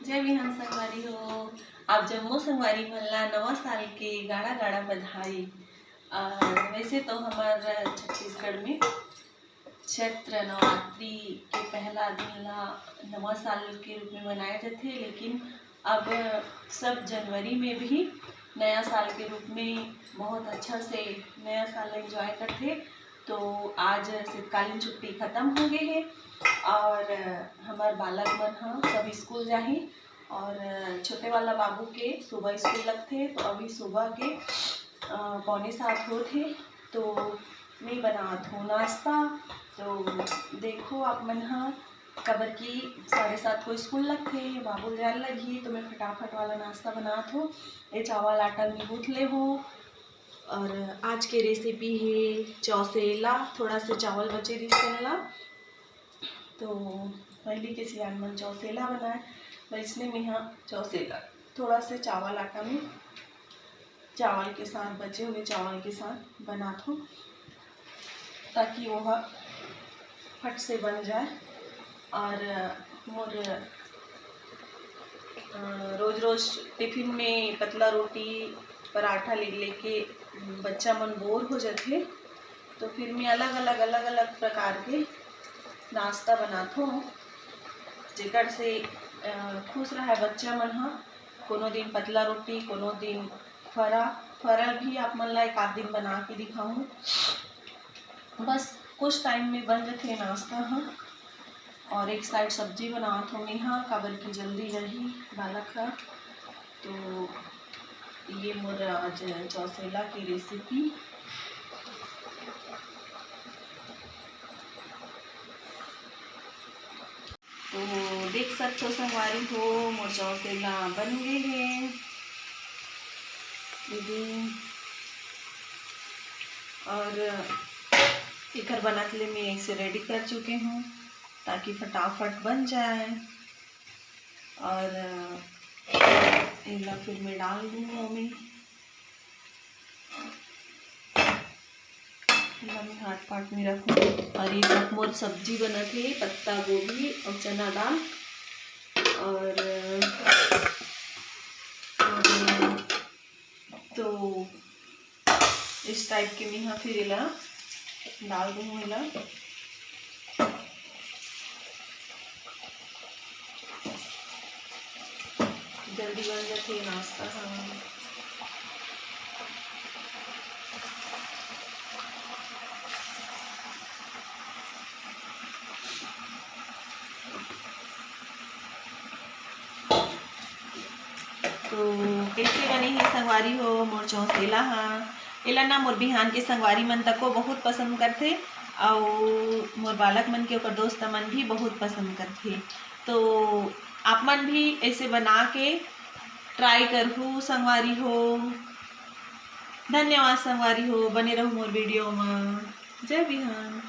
जय बिहान संगवारी हो। आप जम्मो संगवारी मन ला नवा साल के गाड़ा गाड़ा बधाई। वैसे तो हमारे छत्तीसगढ़ में चैत्र नवरात्रि के पहला दिन ला नवा साल के रूप में मनाए जाते, लेकिन अब सब जनवरी में भी नया साल के रूप में बहुत अच्छा से नया साल एंजॉय करते। तो आज शीतकालीन छुट्टी खत्म हो गई है और हमारे बालक मन हाँ सब स्कूल जाही और छोटे वाला बाबू के सुबह स्कूल लगते, तो अभी सुबह के 6:45 होते। तो मैं बनात हूँ नाश्ता। तो देखो आप मन हाँ कबर की 7:30 को स्कूल लगते, बाबू जाने लगी, तो मैं फटाफट वाला नाश्ता बनात हूँ। ये चावल आटा में गूँथ ले हो और आज के रेसिपी है चौसेला। थोड़ा से चावल बचे रिश्तेला, तो पहले के सियान मन चौसेला बनाए, वैसने में यहाँ चौसेला थोड़ा से चावल आटा में चावल के साथ बचे हुए चावल के साथ बनाता हूँ, ताकि वह फट से बन जाए। और मोर रोज रोज टिफिन में पतला रोटी पराठा ले लेके बच्चा मन बोर हो जाते, तो फिर मैं अलग अलग प्रकार के नाश्ता बनाता हूँ, जेकर से खुश रहे बच्चा मन हाँ। कोनो दिन पतला रोटी, कोनो दिन फरा भी आप मन ला एक आध दिन बना के दिखाऊँ। बस कुछ टाइम में बन जाते नाश्ता हाँ। और एक साइड सब्जी बनात हूँ यहाँ, काबर की जल्दी रही बालक का। तो ये मोर आज चौसेला की रेसिपी। तो देख सकते हो संगवारी हो, मोर चौसेला बन गए हैं और इकर बना के लिए मैं इसे रेडी कर चुके हूँ, ताकि फटाफट बन जाए। और इला फिर मैं डाल दूँगा मैं हाथ पाट में रखूँ। और ये सब मोर सब्जी बना थे पत्ता गोभी और चना दाल और तो इस टाइप के मैं यहाँ फिर इला डाल दूँ। इला जल्दी बन जाते नाश्ता हाँ। तो कैसे बनी है संगवारी हो मोर चौसेला हाँ। एला ना मोर बिहान के संगवारी मन तको बहुत पसंद करते और मोर बालक मन के ओकर दोस्त मन भी बहुत पसंद करते। तो आप मन भी ऐसे बना के ट्राई करहु संगवारी हो। धन्यवाद संगवारी हो, बने रहो मोर वीडियो में। जय बिहान।